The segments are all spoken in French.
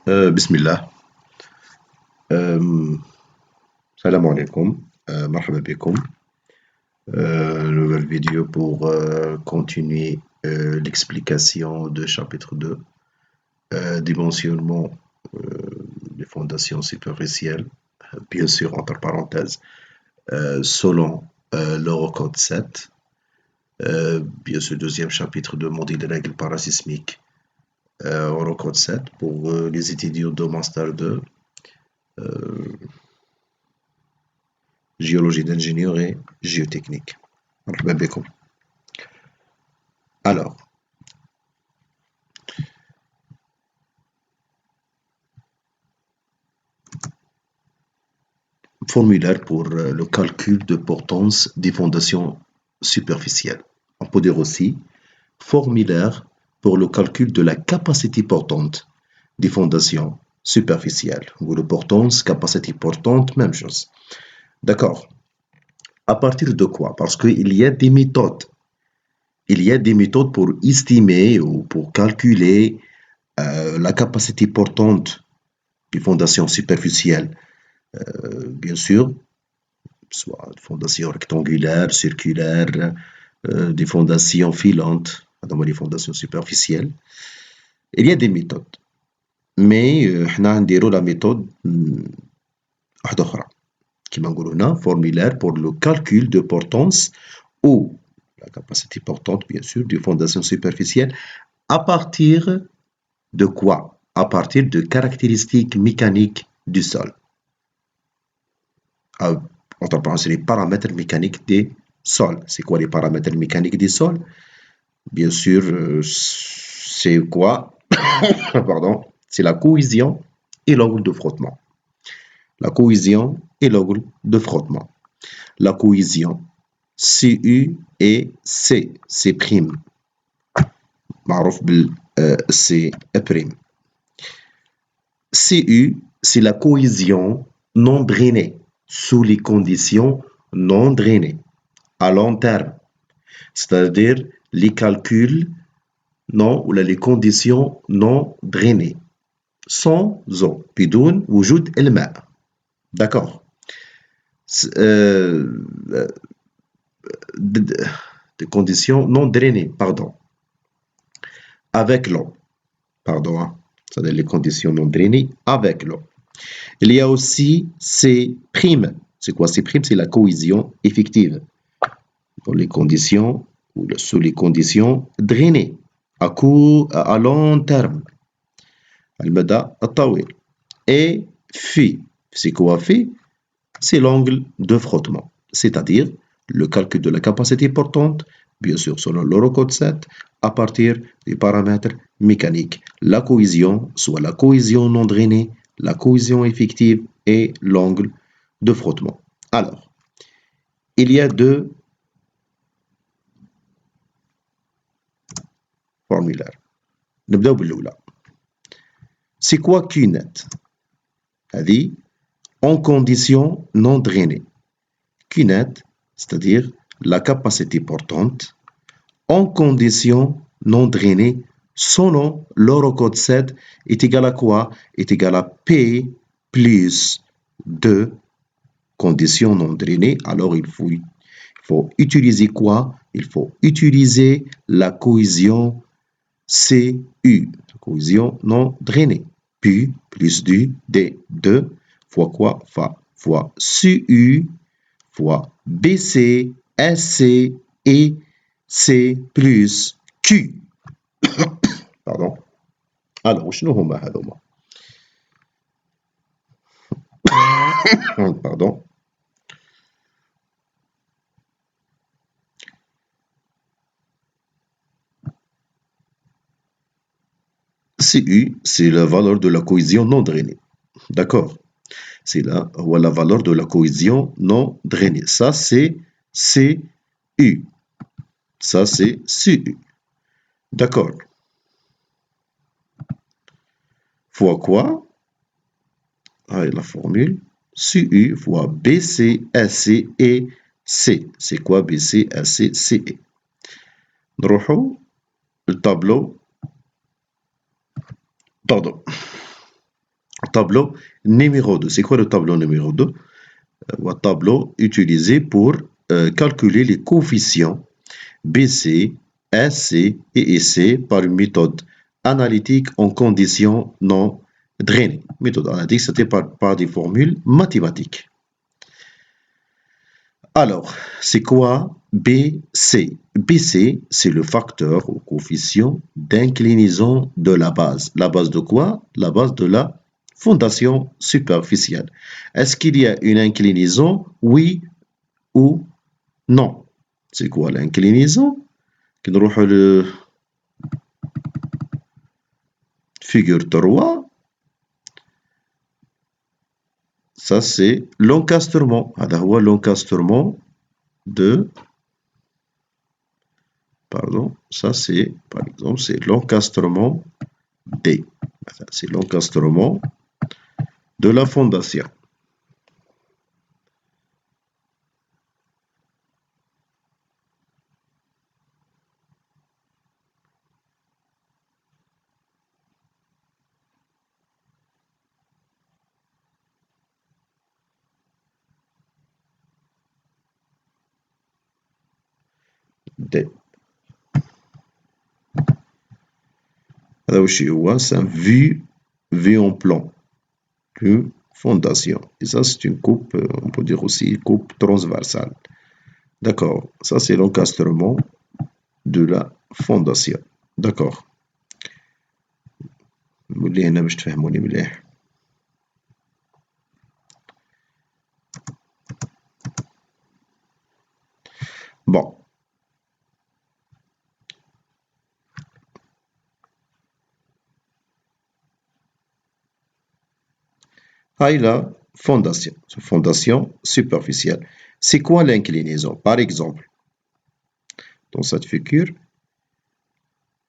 Bismillah. Salam alaikum. Marhaba bikoum. Nouvelle vidéo pour continuer l'explication de chapitre 2, dimensionnement des fondations superficielles, bien sûr entre parenthèses, selon l'Eurocode 7, bien sûr deuxième chapitre de modèle des règles parasismiques, Eurocode 7 pour les étudiants de Master 2, géologie d'ingénierie, géotechnique. مرحبا بكم. Alors, formulaire pour le calcul de portance des fondations superficielles. On peut dire aussi formulaire pour le calcul de la capacité portante des fondations superficielles. Ou le portance, capacité portante, même chose. D'accord. À partir de quoi? Parce qu'il y a des méthodes. Il y a des méthodes pour estimer ou pour calculer la capacité portante des fondations superficielles. Bien sûr, soit des fondations rectangulaires, circulaires, des fondations filantes, dans les fondations superficielles. Il y a des méthodes. Mais احنا نديرو la méthode واحدة أخرى. كيما نقولو هنا formulaire pour le calcul de portance ou la capacité portante, bien sûr, des fondations superficielles. À partir de quoi? À partir de caractéristiques mécaniques du sol. Entre parenthèses, les paramètres mécaniques des sols. C'est quoi les paramètres mécaniques des sols? Bien sûr, c'est quoi? Pardon, c'est la cohésion et l'angle de frottement. La cohésion et l'angle de frottement. La cohésion, CU et C, C'. معروف بال C'. CU, c'est la cohésion non drainée sous les conditions non drainées à long terme. C'est-à-dire les calculs non ou les conditions non drainées sans eau بدون وجود الماء. D'accord. Des conditions non drainées, pardon. Avec l'eau. Pardon, hein. C'est-à-dire les conditions non drainées avec l'eau. Il y a aussi C'. C'est quoi C'? C'est la cohésion effective. Dans les conditions ou sous les conditions drainées à long terme. المدى الطويل. Et phi, c'est quoi phi? C'est l'angle de frottement, c'est-à-dire le calcul de la capacité portante, bien sûr selon l'Eurocode 7, à partir des paramètres mécaniques. La cohésion, soit la cohésion non drainée, la cohésion effective et l'angle de frottement. Alors, il y a deux formulaires. نبدأ بالأولى. C'est quoi Q net? هذه en conditions non drainées. Q net, c'est-à-dire la capacité portante en conditions non drainées selon l'Eurocode 7 est égal à quoi? Est égal à P plus 2 conditions non drainées. Alors il faut utiliser quoi? Il faut utiliser la cohésion CU, cohésion non drainée. Puis plus du D2 fois quoi? Fois CU fois BC, SC et C plus Q. Pardon. Alors, شنو هما هذوما؟ Pardon. CU, c'est la valeur de la cohésion non drainée. D'accord? C'est la valeur de la cohésion non drainée. Ça, c'est CU. Ça, c'est CU. D'accord. Fois quoi? Ah, la formule. CU fois BC, SC et C. C'est quoi BC, SC, CE? نروحوا le tableau. Pardon. tableau numéro 2. C'est quoi le tableau numéro 2? Un tableau utilisé pour calculer les coefficients BC, SC et EC par une méthode analytique en conditions non drainées. Méthode analytique, c'était par des formules mathématiques. Alors, c'est quoi BC? BC, c'est le facteur ou coefficient d'inclinaison de la base. La base de quoi? La base de la fondation superficielle. Est-ce qu'il y a une inclinaison? Oui ou non? C'est quoi l'inclinaison? نروح le figure 3. Ça, c'est l'encastrement. هذا هو l'encastrement de... Pardon, ça c'est, par exemple, c'est l'encastrement D. C'est l'encastrement de la fondation. D. C'est un vue en plan de fondation. Et ça, c'est une coupe, on peut dire aussi coupe transversale. D'accord, ça c'est l'encastrement de la fondation. D'accord. Bon. La fondation, fondation superficielle. C'est quoi l'inclinaison? Par exemple, dans cette figure,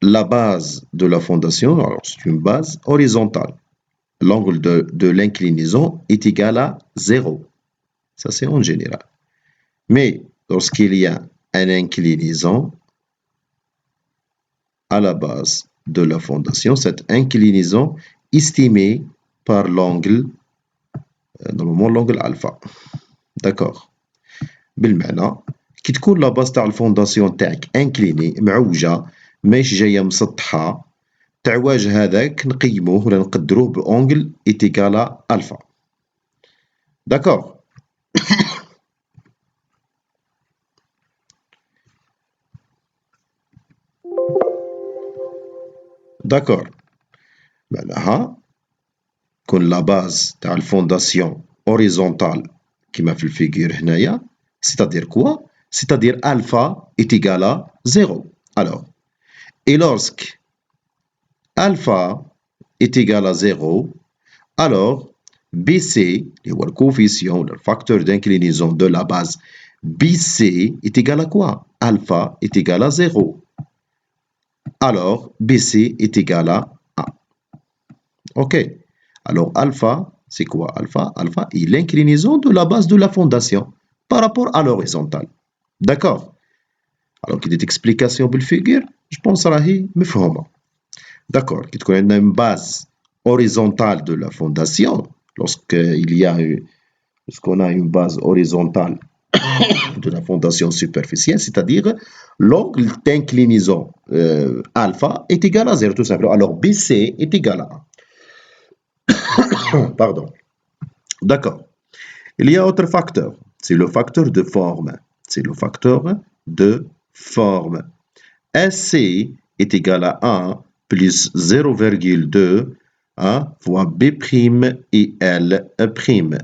la base de la fondation, alors c'est une base horizontale. L'angle de l'inclinaison est égal à 0. Ça, c'est en général. Mais lorsqu'il y a une inclinaison à la base de la fondation, cette inclinaison estimée par l'angle normalement l'angle alpha. D'accord. بالمعنى كي تكون لا باز تاع الفونداسيون تاعك انكليني معوجه ماهيش جايه مسطحه تعواج هذاك نقيموه ولا نقدروه بانجل ايتيكالا الفا. داكور. داكور. معناها كون لا باز تاع الفونداسيون اوريزونتال كيما في الفيغور هنايا c'est-à-dire quoi? C'est-à-dire alpha est égal à 0. Alors, et lorsque alpha est égal à 0, alors BC, le coefficient, le facteur d'inclinaison de la base, BC est égal à quoi? Alpha est égal à 0. Alors, BC est égal à 1. OK. Alors, alpha, c'est quoi alpha? Alpha est l'inclinaison de la base de la fondation par rapport à l'horizontale. D'accord. Alors, qu'il y ait des explications pour le figure, je pense que c'est مفهومة. D'accord. Qu'il y ait une base horizontale de la fondation, lorsqu'on a une base horizontale de la fondation superficielle, c'est-à-dire l'angle d'inclinaison alpha est égal à 0 tout simplement. Alors, BC est égal à 1. Pardon. D'accord. Il y a autre facteur. C'est le facteur de forme. C'est le facteur de forme. SC est égal à 1 plus 0,2 fois B' et L'.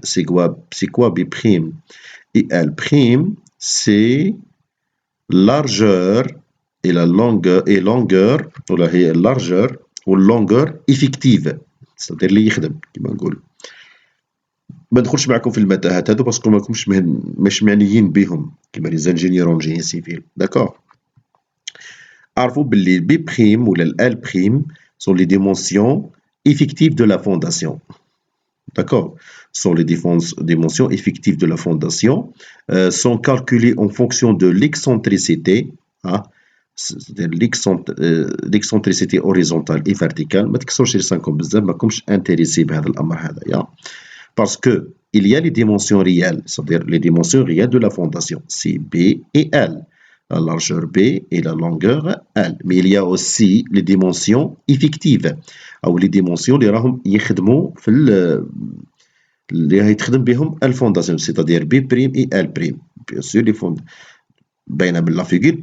C'est quoi B' et L'? C'est largeur et la longueur ou la largeur ou longueur effective. C'est-à-dire اللي يخدم كما نقول. ما ندخلش معكم في المتاهات هادو باسكو ماكمش مش معنيين بهم كيما لي زانجينيور اون جيني سيفيل. داكور. عرفوا باللي البي بريم ولا الال بريم sont les dimensions effectives de la fondation. D'accord. Sont les dimensions effectives de la fondation sont calculées en fonction de l'excentricité c'est-à-dire l'excentricité horizontale et verticale. ما تكسروش لسانكم بزاف، ماكمش انتريسي بهذا الامر هذايا، parce que il y a les dimensions réelles, c'est-à-dire les dimensions réelles de la fondation, c'est B et L, la largeur B et la longueur L. Mais il y a aussi les dimensions effectives, ou les dimensions اللي راهم يخدموا في اللي يتخدم بهم الفونداسيون، c'est-à-dire B prime et L prime. Bien sûr les باينه من لا فيغور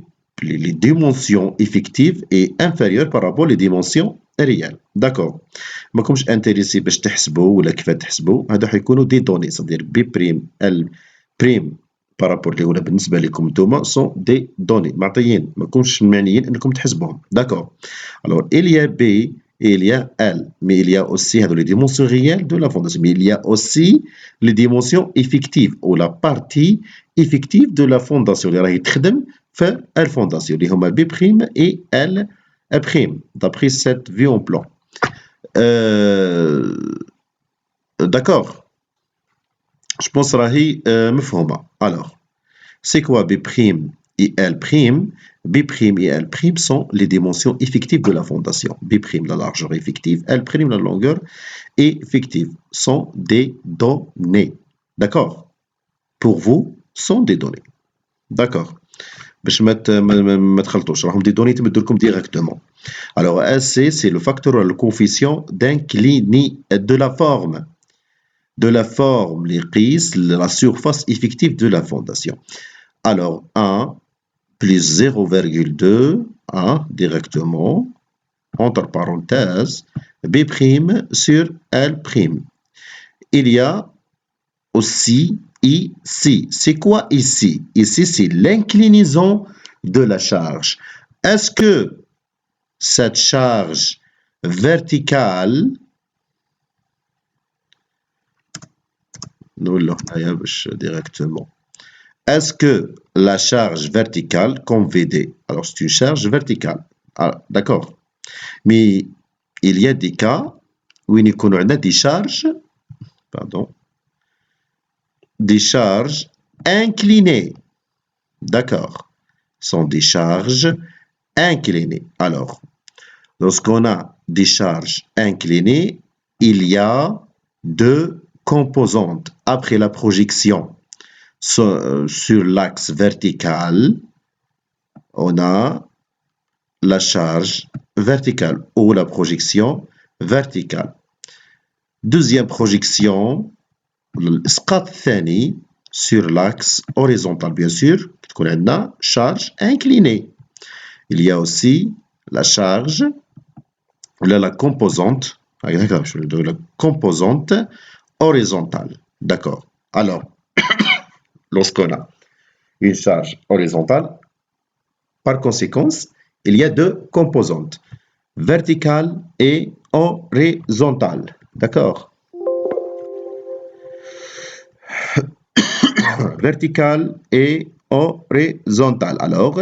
les dimensions effectives est inférieure par rapport aux dimensions réelles. D'accord. ماكمش انتريسي باش تحسبوا ولا كيف تحسبوا، هادو حيكونوا دي دوني، c'est-à-dire B prime L prime par rapport ولا بالنسبه لكم نتوما سون دي دوني معطيين، ماكمش معنيين انكم تحسبوهم. D'accord. Alors il y a B et il y a L, mais il y a aussi les dimensions réelles de la fondation, mais il y a aussi les dimensions effectives ou la partie effective de la fondation اللي راهي تخدم في الفونداسيون اللي هما B prime et L prime d'après cette vue en plan. D'accord. Je pense راهي مفهومة. Alors, c'est quoi B prime et L prime? B prime et L prime sont les dimensions effectives de la fondation. B prime la largeur effective, L prime la longueur effective sont des données. D'accord. Pour vous, sont des données. D'accord. باش ما تخلطوش، راهم دي دوني تمدوا لكم ديريكتومون. Alors AC c'est le facteur le coefficient d'inclinaison de la forme اللي يقيس la surface effective de la fondation. Alors 1 plus 0,2 1 directement entre parenthèses B prime sur L prime. Il y a aussi ici. C'est quoi ici? Ici, c'est l'inclinaison de la charge. Est-ce que cette charge verticale, directement, est-ce que la charge verticale comme VD, alors c'est une charge verticale, d'accord, mais il y a des cas où il y a des charges, pardon, des charges inclinées. D'accord. Sont des charges inclinées. Alors, lorsqu'on a des charges inclinées, il y a deux composantes. Après la projection sur l'axe vertical, on a la charge verticale ou la projection verticale. Deuxième projection, الإسقاط الثاني sur l'axe horizontal, bien sûr, تكون عندنا charge inclinée. Il y a aussi la charge ou la composante, la composante horizontale. D'accord. Alors, lorsqu'on a une charge horizontale, par conséquent, il y a deux composantes, verticale et horizontale. D'accord. Verticale et horizontale. Alors,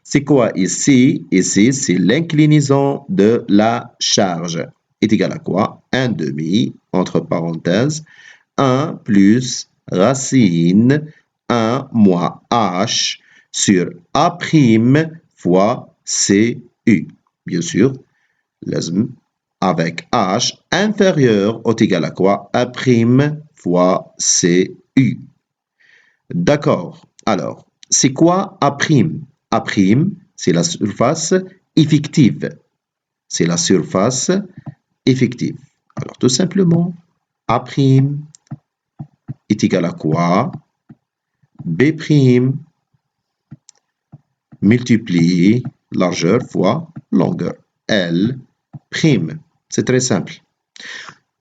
c'est quoi ici? Ici, c'est l'inclinaison de la charge. Est égal à quoi? 1 demi, entre parenthèses, 1 plus racine 1 moins h sur A' fois CU. Bien sûr, avec h inférieur est égal à quoi? A' fois CU. D'accord. Alors, c'est quoi A'? A', c'est la surface effective. C'est la surface effective. Alors, tout simplement, A' est égal à quoi? B' multiplié largeur fois longueur. L'. C'est très simple.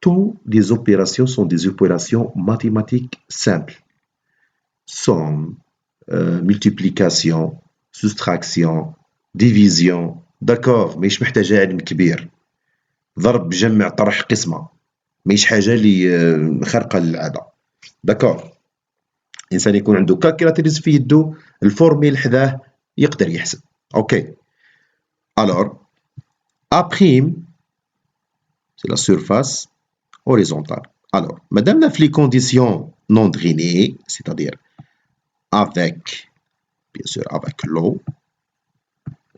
Toutes les opérations sont des opérations mathématiques simples. Somme, multiplication, soustraction, division. D'accord, مش محتاجة علم كبير. ضرب جمع طرح قسمة. مش حاجة اللي خارقة للعادة. d'accord. الإنسان يكون عنده كالكيلاتريز في يده، الفورميل حداه يقدر يحسب. اوكي. Alors, A', c'est la surface horizontale. Alors, madame في les conditions non drainées, c'est-à-dire avec, bien sûr, avec l'eau,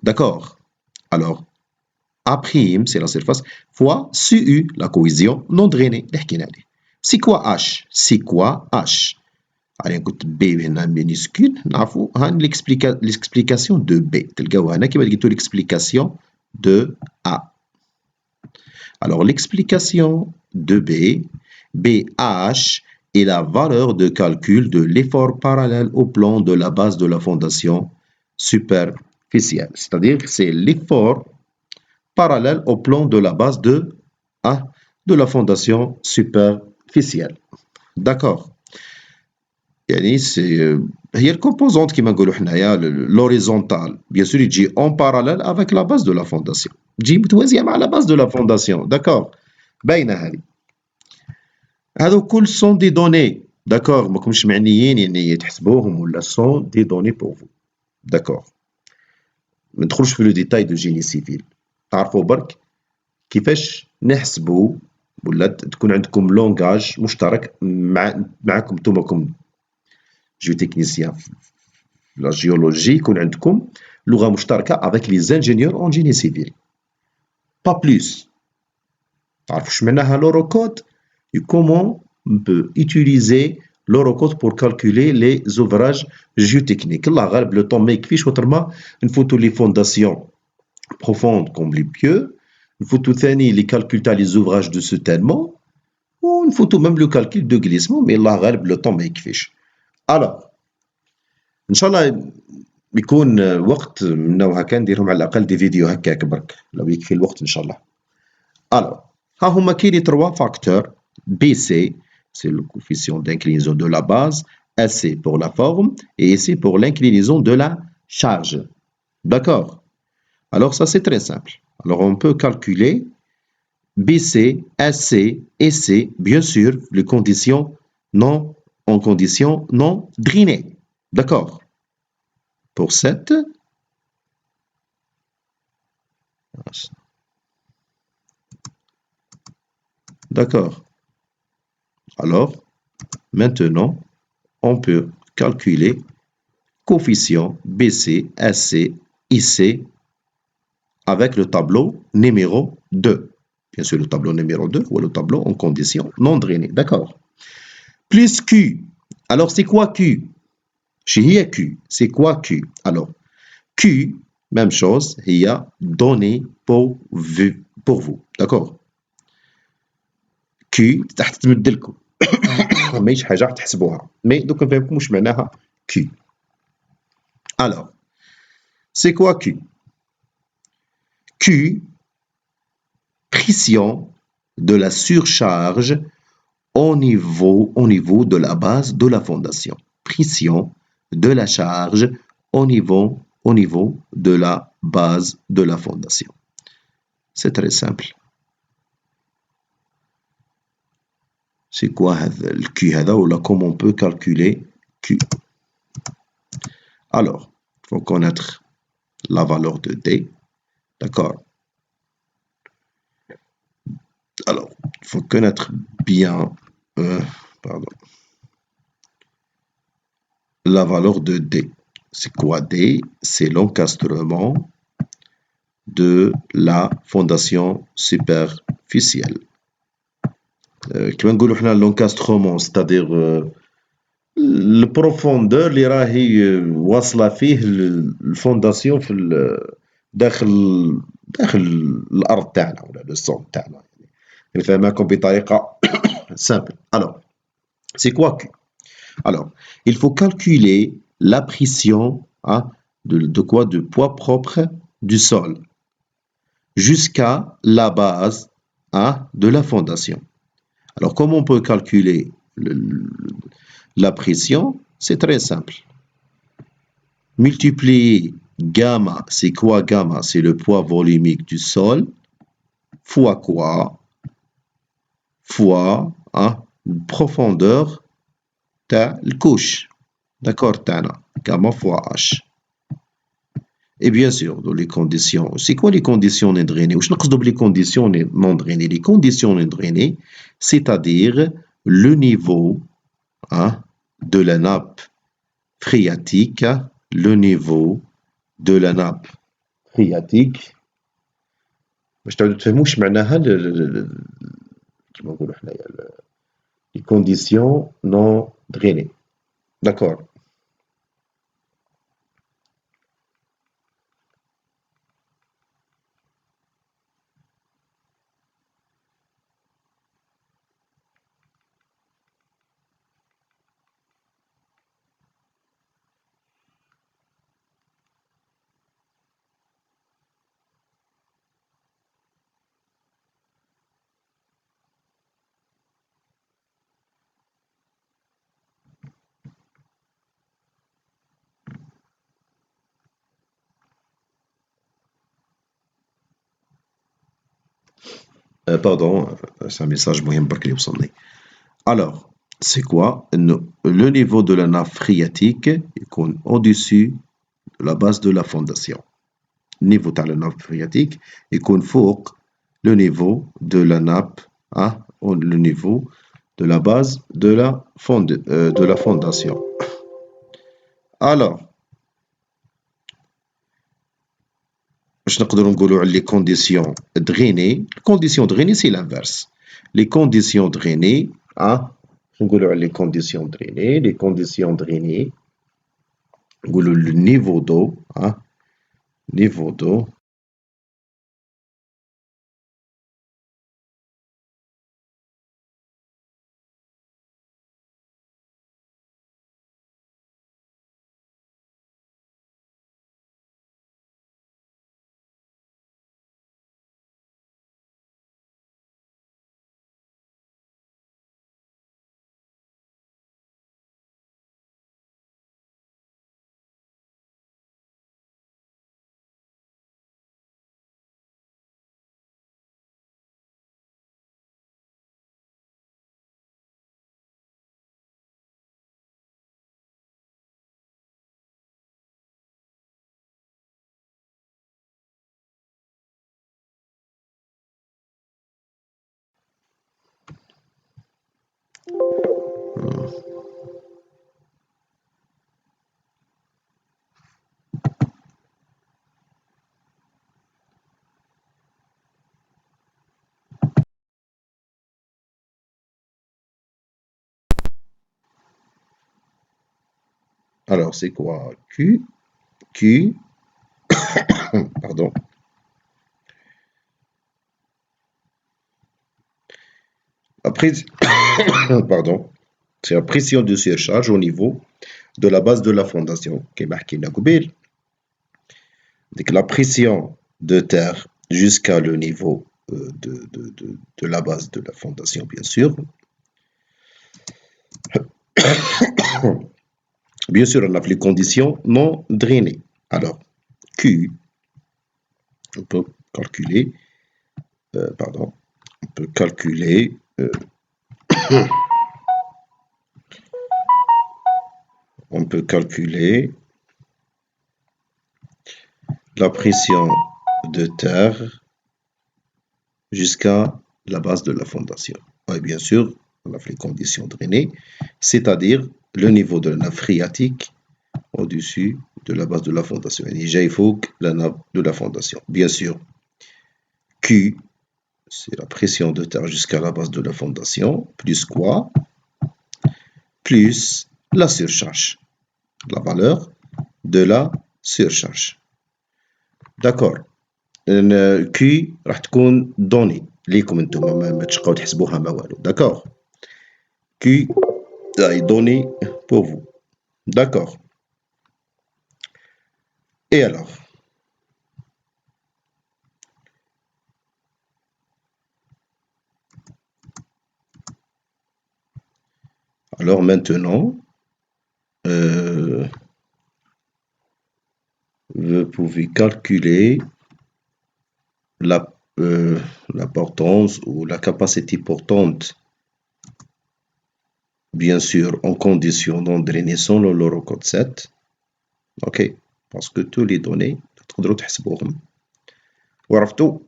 D'accord. Alors, A', c'est la surface, fois CU, la cohésion non drainée. C'est quoi H? C'est quoi H? Allez, écoute, B هنا minuscule, نعرفوا l'explication de B. تلقاوها هنا كيما لقيتو l'explication de A. Alors, l'explication de B, BH est la valeur de calcul de l'effort parallèle au plan de la base de la fondation superficielle. C'est-à-dire que c'est l'effort parallèle au plan de la base de la fondation superficielle. D'accord. يعني c'est هي الكومبوزونت كيما نقولوا حنايا l'horizontale bien sûr يجي en parallèle avec la base de la fondation تجي متوازيه مع la base de la fondation d'accord باينه هذه هذو كل sont des données d'accord ماكمش معنيين يعني تحسبوهم ولا sont des données pour vous d'accord ما ندخلوش في لو ديتاي دو جيني سيفيل تعرفوا برك كيفاش نحسبوا ولا تكون عندكم لونغاج مشترك معكم نتوما géotechnicien la géologie يكون عندكم لغة مشتركة avec les ingénieurs en génie civil pas plus تعرفوا واش معناها l'Eurocode et comment on peut utiliser l'Eurocode pour calculer les ouvrages géotechniques الله غالب le temps ما يكفيش وترما نفوتوا les fondations profondes comme les pieux نفوتوا ثاني les calculs تاع les ouvrages de soutènement ونفوتوا même le calcul de glissement mais الله غالب le temps ما يكفيش alors ان شاء الله يكون وقت منه هكا نديرهم على الاقل دي فيديو هكاك برك لو يكفي الوقت ان شاء الله alors ها هما كاين 3 facteurs BC c'est le coefficient d'inclinaison de la base AC pour la forme et ici pour l'inclinaison de la charge d'accord alors ça c'est très simple alors on peut calculer BC AC et C bien sûr les conditions en conditions non drainées d'accord pour cette d'accord alors maintenant on peut calculer coefficient BC AC IC avec le tableau numéro 2 bien sûr le tableau numéro 2 ou le tableau en conditions non drainées d'accord plus Q alors c'est quoi Q هي Q c'est quoi Q alors Q même chose هي donné pour vous d'accord Q تحت تمد لكم ماهيش حاجه راح تحسبوها مي دوك نفهمكم واش معناها Q alors c'est quoi Q Q pression de la surcharge au niveau de la base de la fondation pression de la charge au niveau de la base de la fondation. C'est très simple. C'est quoi le Q ou comment on peut calculer Q? Alors, il faut connaître la valeur de D. D'accord. Alors, il faut connaître bien la valeur de D. C'est quoi D? C'est l'encastrement de la fondation superficielle. كما نقولوا حنا l'encastrement c'est-à-dire البروفوندور اللي راهي واصله فيه الفونداسيون في داخل الارض تاعنا ولا لو سول تاعنا نفهمكم بطريقه simple. Alors, c'est quoi Q? Alors, il faut calculer la pression de quoi? De poids propre du sol jusqu'à la base de la fondation. Alors, comment on peut calculer la pression? C'est très simple. Multiplier gamma, c'est quoi gamma? C'est le poids volumique du sol, fois quoi? Fois profondeur تاع الكوش d'accord تاعنا gamma fois H. Et bien sûr, dans les conditions, c'est quoi les conditions non drainées? واش نقصدوا بلي conditions non drainées? Les conditions non drainées, c'est-à-dire le niveau de la nappe phréatique, le niveau de la nappe phréatique باش تعاودو تفهموش معناها كيما نقولو حنايا les conditions non drainées. D'accord. Pardon, c'est un message moyen bark اللي وصلني. Alors, c'est quoi? Le niveau de la nappe phréatique يكون au-dessus de la base de la fondation. Niveau تاع la nappe phréatique يكون فوق le niveau de la nappe, hein, le niveau de la base de la fondation. Alors, باش نقدروا نقولوا على les conditions drainées. Les conditions drainées c'est l'inverse. Les conditions drainées, hein, نقولوا على les conditions drainées. Les conditions drainées, نقولوا le niveau d'eau, hein, niveau d'eau. Alors, c'est quoi? Q, pardon. Après, pardon, c'est la pression de surcharge au niveau de la base de la fondation. Donc, la pression de terre jusqu'à le niveau de la base de la fondation, bien sûr. Bien sûr, on a les conditions non drainées. Alors, Q, on peut calculer, pardon, on peut calculer on peut calculer la pression de terre jusqu'à la base de la fondation. Et bien sûr, on a les conditions drainées, c'est-à-dire le niveau de la nappe phréatique au-dessus de la base de la fondation. Et déjà, il faut que la nappe de la fondation. Bien sûr, Q, c'est la pression de terre jusqu'à la base de la fondation, plus quoi? Plus la surcharge, la valeur de la surcharge. D'accord. Q راح تكون donnée ليكم انتم ما تشقاو تحسبوها ما والو. D'accord. Q est donné pour vous. D'accord. Et alors maintenant, vous pouvez calculer la portance ou la capacité portante, bien sûr en condition non drainées selon l'Eurocode 7. Ok, parce que tous les données تقدروا تحسبوهم وعرفتوا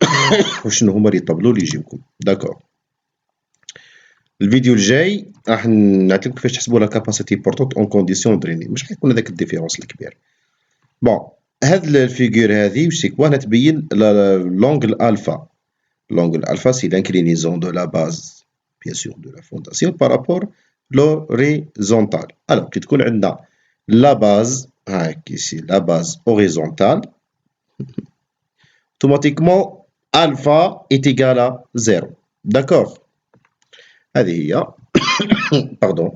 وشنو هما لي طابلو اللي يجيوكم. داكور. الفيديو الجاي راح نعطيكم كيفاش تحسبوا لا كاباسيتي بورتونت اون كونديسيون دريني، مش حيكون هذاك الديفيرونس الكبير. بون هاد الفيجور هذه واش سيكوا تبين l'angle alpha. L'angle alpha, c'est l'inclinaison de la base, bien sûr, de la fondation par rapport à l'horizontale. Alors, كي تكون عندنا la base, ici la base horizontale, automatiquement alpha est égal à 0. D'accord? هذه هي. Pardon.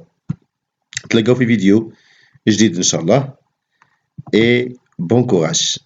نتلاقاو في فيديو جديد إن شاء الله. Et bon courage.